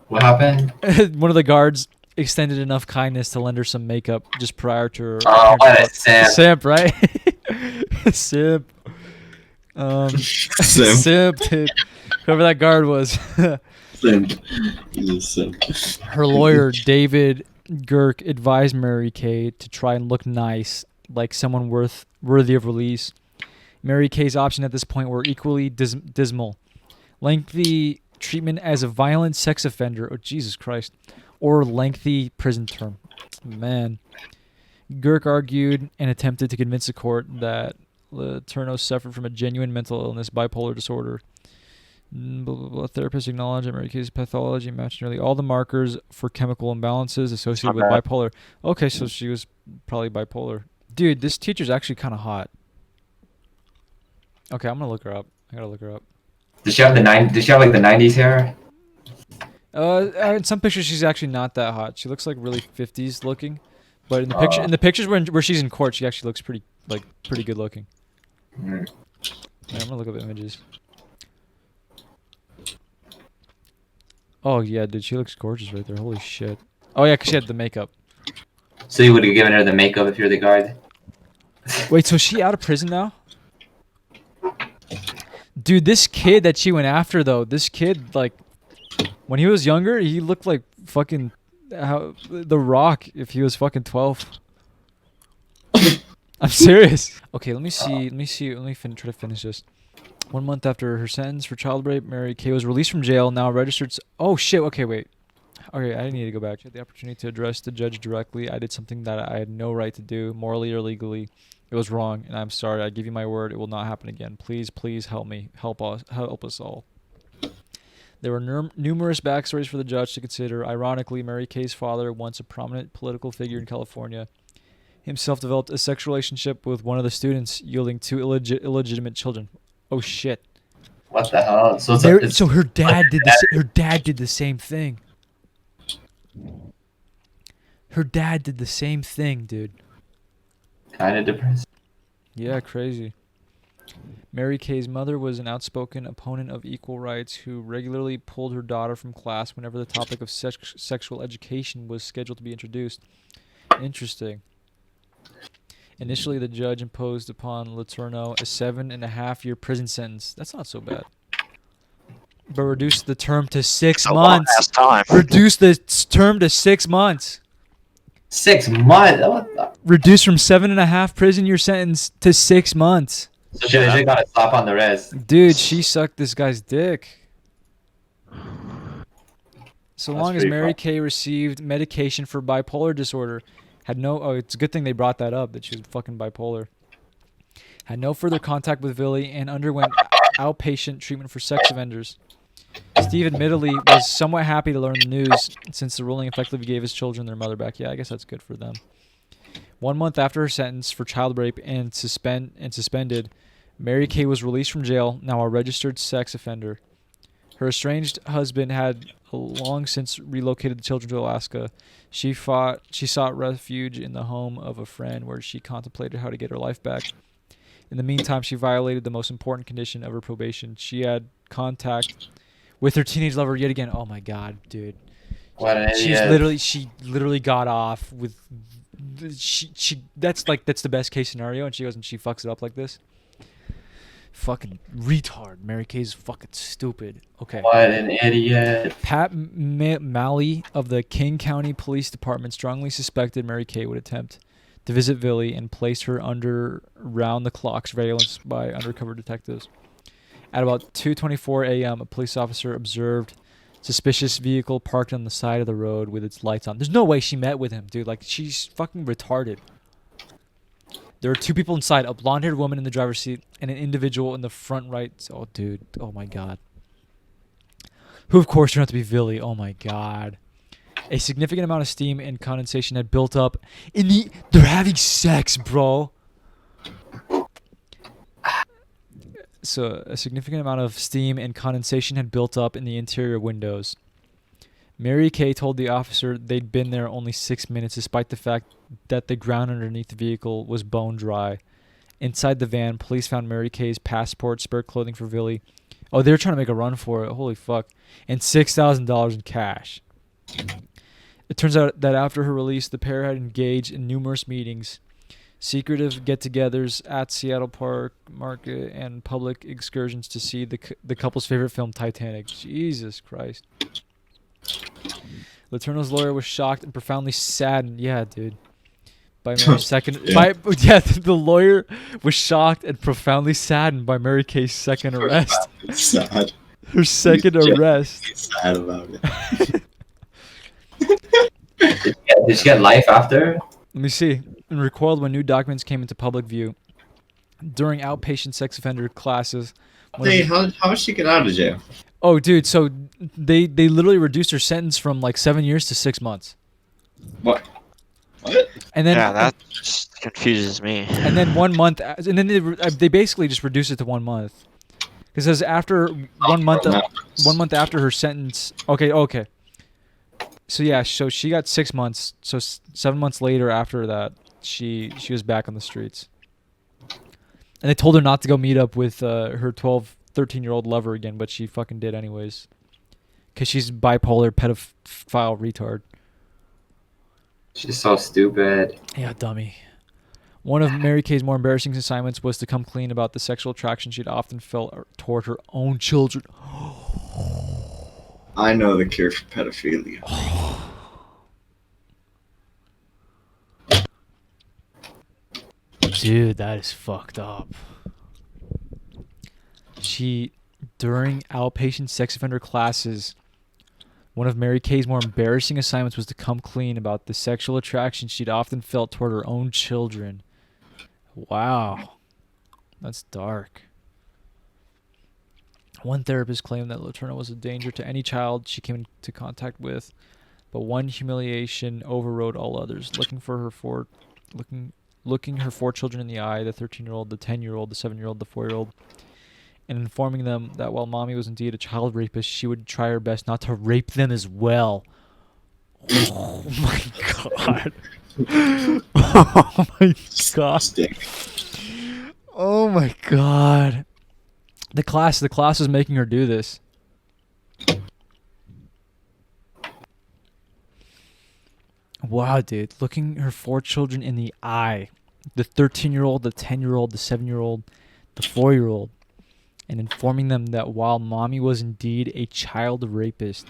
What happened? One of the guards extended enough kindness to lend her some makeup just prior to her Oh, what a appearance. simp. Simp, right? Simp. Simp. Simp, dude. Whoever that guard was. Simp. He's a simp. Her lawyer, David Girk, advised Mary Kay to try and look nice, like someone worthy of release. Mary Kay's options at this point were equally dismal. Lengthy treatment as a violent sex offender, oh Jesus Christ, or lengthy prison term. Man. Girk argued and attempted to convince the court that Letourneau suffered from a genuine mental illness, bipolar disorder. Blah, blah, blah. Therapists acknowledged that Mary Kay's pathology matched nearly all the markers for chemical imbalances associated with bipolar. Okay, so she was probably bipolar. Dude, this teacher's actually kind of hot. Okay, I'm gonna look her up. I gotta look her up. Does she have Does she have like the 90s hair? In some pictures she's actually not that hot. She looks like really 50s looking, but in the pictures where she's in court, she actually looks pretty good looking. Mm. Yeah, I'm gonna look up images. Oh yeah, dude, she looks gorgeous right there. Holy shit. Oh yeah, 'cause she had the makeup. So you would have given her the makeup if you're the guard? Wait, so is she out of prison now? Dude, this kid that she went after though, this kid, like, when he was younger, he looked like fucking The Rock if he was fucking 12. I'm serious. Okay, let me try to finish this. 1 month after her sentence for child rape, Mary Kay was released from jail, now registered... Oh shit, okay, wait. Okay, I need to go back. I had the opportunity to address the judge directly. I did something that I had no right to do, morally or legally. It was wrong, and I'm sorry. I give you my word, it will not happen again. Please, please help me. Help us all. There were numerous backstories for the judge to consider. Ironically, Mary Kay's father, once a prominent political figure in California, himself developed a sexual relationship with one of the students, yielding 2 illegitimate children. Oh shit! What the hell? So her dad did the same thing. Her dad did the same thing, dude. Kind of depressing. Yeah, crazy. Mary Kay's mother was an outspoken opponent of equal rights who regularly pulled her daughter from class whenever the topic of sexual education was scheduled to be introduced. Interesting. Initially, the judge imposed upon Letourneau a 7.5-year prison sentence. That's not so bad. But reduced the term to 6 A long months. ass time. Reduced the term to 6 months. 6 months. What the? Reduced from 7.5 prison year sentence to 6 months. So she legit got a slap on the wrist. Dude, she sucked this guy's dick. So That's long as pretty Mary fun. Kay received medication for bipolar disorder, had no. Oh, it's a good thing they brought that up, that she was fucking bipolar. Had no further contact with Billy and underwent outpatient treatment for sex offenders. Steve admittedly was somewhat happy to learn the news since the ruling effectively gave his children their mother back. Yeah, I guess that's good for them. 1 month after her sentence for child rape and suspended, Mary Kay was released from jail, now a registered sex offender. Her estranged husband had long since relocated the children to Alaska. She sought refuge in the home of a friend where she contemplated how to get her life back. In the meantime, she violated the most important condition of her probation. She had contact with her teenage lover yet again. Oh my god, dude. What an idiot. She literally got off with that's the best case scenario, and she goes and she fucks it up like this. Fucking retard. Mary Kay's fucking stupid. Okay. What an idiot. Pat Malley of the King County Police Department strongly suspected Mary Kay would attempt to visit Villy and placed her under round-the-clock surveillance by undercover detectives. At about 2:24 a.m., a police officer observed suspicious vehicle parked on the side of the road with its lights on. There's no way she met with him, dude. Like, she's fucking retarded. There were two people inside, a blonde-haired woman in the driver's seat and an individual in the front right. Oh, dude. Oh, my God. Who, of course, turned out to be Villy. Oh, my God. A significant amount of steam and condensation had built up in the... They're having sex, bro. So, a significant amount of steam and condensation had built up in the interior windows. Mary Kay told the officer they'd been there only 6 minutes, despite the fact that the ground underneath the vehicle was bone dry. Inside the van, police found Mary Kay's passport, spare clothing for Villy. Oh, they were trying to make a run for it. Holy fuck. And $6,000 in cash. It turns out that after her release, the pair had engaged in numerous meetings, secretive get-togethers at Seattle Park Market, and public excursions to see the couple's favorite film, Titanic. Jesus Christ. Letourneau's lawyer was shocked and profoundly saddened. Yeah, dude. By Mary's second... Yeah. The lawyer was shocked and profoundly saddened by Mary Kay's second arrest. Sad. Her second arrest. Sad about it. Did she get life after? Let me see. And recoiled when new documents came into public view. During outpatient sex offender classes... Hey, how did she get out of jail? Oh, dude, so they literally reduced her sentence from like 7 years to 6 months. What? What? And then Yeah, that just confuses me. and then 1 month, and then they basically just reduced it to 1 month. Because after 1 month, 1 month after her sentence, okay. So yeah, so she got 6 months. So 7 months later, after that, she was back on the streets. And they told her not to go meet up with her 13-year-old lover again, but she fucking did anyways. Because she's bipolar, pedophile, retard. She's so stupid. Yeah, dummy. One of Mary Kay's more embarrassing assignments was to come clean about the sexual attraction she'd often felt toward her own children. I know the cure for pedophilia. Dude, that is fucked up. During outpatient sex offender classes, one of Mary Kay's more embarrassing assignments was to come clean about the sexual attraction she'd often felt toward her own children. Wow. That's dark. One therapist claimed that Letourneau was a danger to any child she came into contact with, but one humiliation overrode all others. Looking her four children in the eye, the 13-year-old, the 10-year-old, the 7-year-old, the 4-year-old, and informing them that while mommy was indeed a child rapist, she would try her best not to rape them as well. Oh my god. Oh my god. Oh my god. The class was making her do this. Wow, dude. Looking her 4 children in the eye. The 13-year-old, the 10-year-old, the 7-year-old, the 4-year-old. And informing them that while mommy was indeed a child rapist,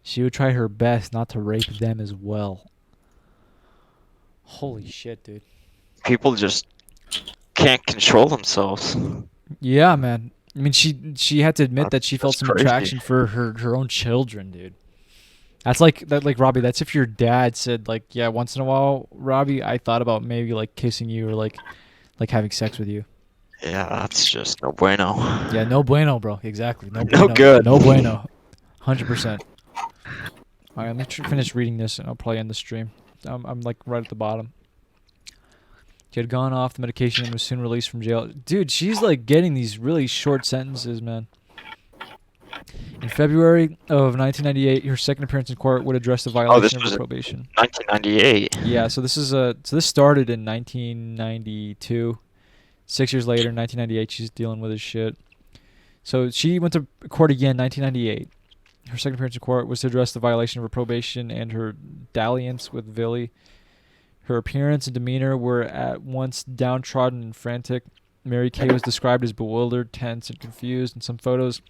she would try her best not to rape them as well. Holy shit, dude. People just can't control themselves. Yeah, man. I mean, she had to admit that she felt That's some crazy. attraction for her own children, dude. That's like Robbie. That's if your dad said like, yeah, once in a while, Robbie, I thought about maybe like kissing you or like having sex with you. Yeah, that's just no bueno. Yeah, no bueno, bro. Exactly. No No bueno. good. No bueno. 100%. All right, let me finish reading this, and I'll probably end the stream. I'm like right at the bottom. She had gone off the medication and was soon released from jail. Dude, she's like getting these really short sentences, man. In February of 1998, her second appearance in court would address the violation of was her in probation. 1998. Yeah, so this started in 1992. 6 years later, in 1998, she's dealing with this shit. So she went to court again, 1998. Her second appearance in court was to address the violation of her probation and her dalliance with Villy. Her appearance and demeanor were at once downtrodden and frantic. Mary Kay was described as bewildered, tense, and confused. In some photos,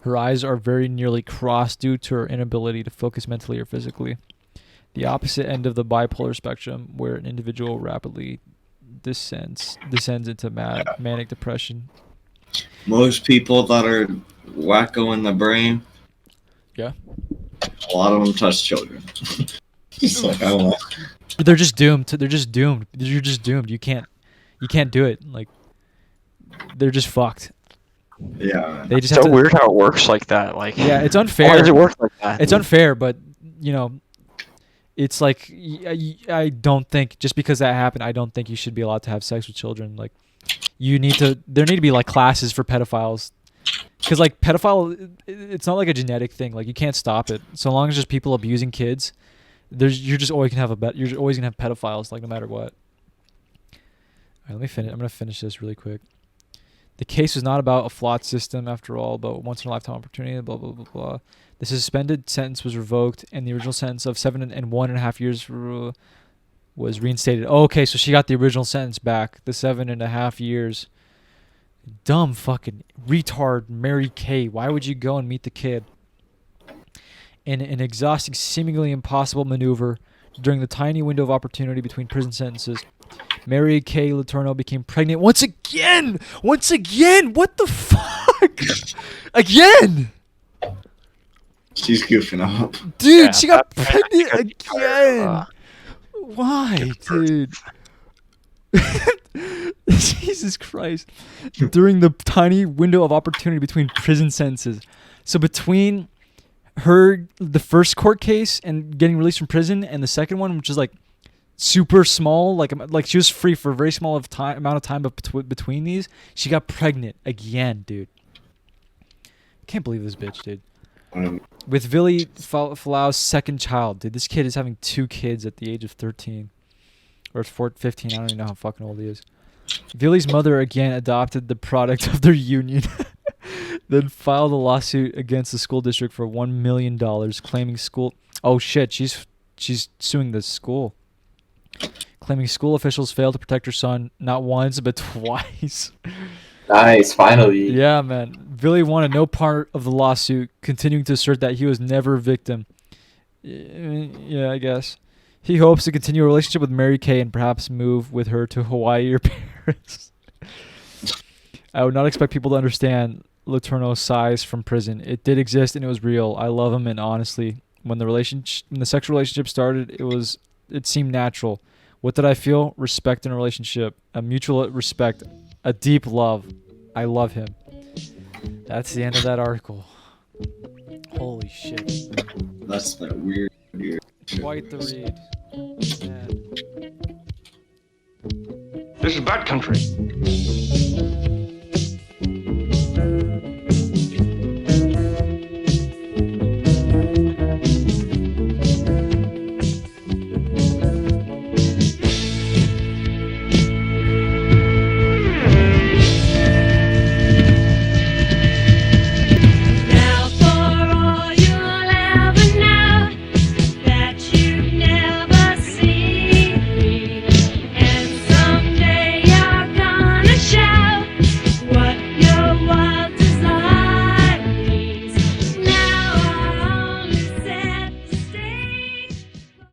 her eyes are very nearly crossed due to her inability to focus mentally or physically. The opposite end of the bipolar spectrum, where an individual rapidly descends into manic depression. Most people that are wacko in the brain, Yeah. a lot of them touch children. It's like, I don't know. They're just doomed. They're just doomed. You're just doomed. You can't do it. Like, they're just fucked. Yeah. They just It's have so to. weird how it works like that. Like, Yeah, it's why unfair. does it work like that? It's unfair, but you know, it's like I don't think just because that happened, I don't think you should be allowed to have sex with children. Like, there need to be like classes for pedophiles, because like it's not like a genetic thing. Like, you can't stop it. So long as there's people abusing kids, you're always gonna have pedophiles, like, no matter what. All right, let me finish. I'm gonna finish this really quick. The case was not about a flawed system, after all, but once in a lifetime opportunity, blah, blah, blah, blah. The suspended sentence was revoked, and the original sentence of 7.5 years was reinstated. Oh, okay, so she got the original sentence back, the 7.5 years. Dumb fucking retard Mary Kay. Why would you go and meet the kid? In an exhausting, seemingly impossible maneuver, during the tiny window of opportunity between prison sentences, Mary Kay Letourneau became pregnant once again! Once again! What the fuck? Again! She's goofing up. Dude, Yeah, she got that- pregnant that- again! Why, dude? Jesus Christ. During the tiny window of opportunity between prison sentences. So between the first court case and getting released from prison, and the second one, which is like super small, like she was free for a very small amount of time, but between these, she got pregnant again, dude. I can't believe this bitch, dude. With Villy Falau's second child, dude. This kid is having 2 kids at the age of 13. Or 15, I don't even know how fucking old he is. Villy's mother again adopted the product of their union. Then filed a lawsuit against the school district for $1 million, claiming school... Oh shit, she's suing the school. Claiming school officials failed to protect her son not once, but twice. Nice, finally. Yeah, man. Villy wanted no part of the lawsuit, continuing to assert that he was never a victim. Yeah, I guess. He hopes to continue a relationship with Mary Kay and perhaps move with her to Hawaii or Paris. I would not expect people to understand Letourneau's size from prison. It did exist and it was real. I love him, and honestly, when the sexual relationship started, it seemed natural. What did I feel? Respect in a relationship, a mutual respect, a deep love. I love him. That's the end of that article. Holy shit. That's that weird. Quite the read. Man. This is bad country.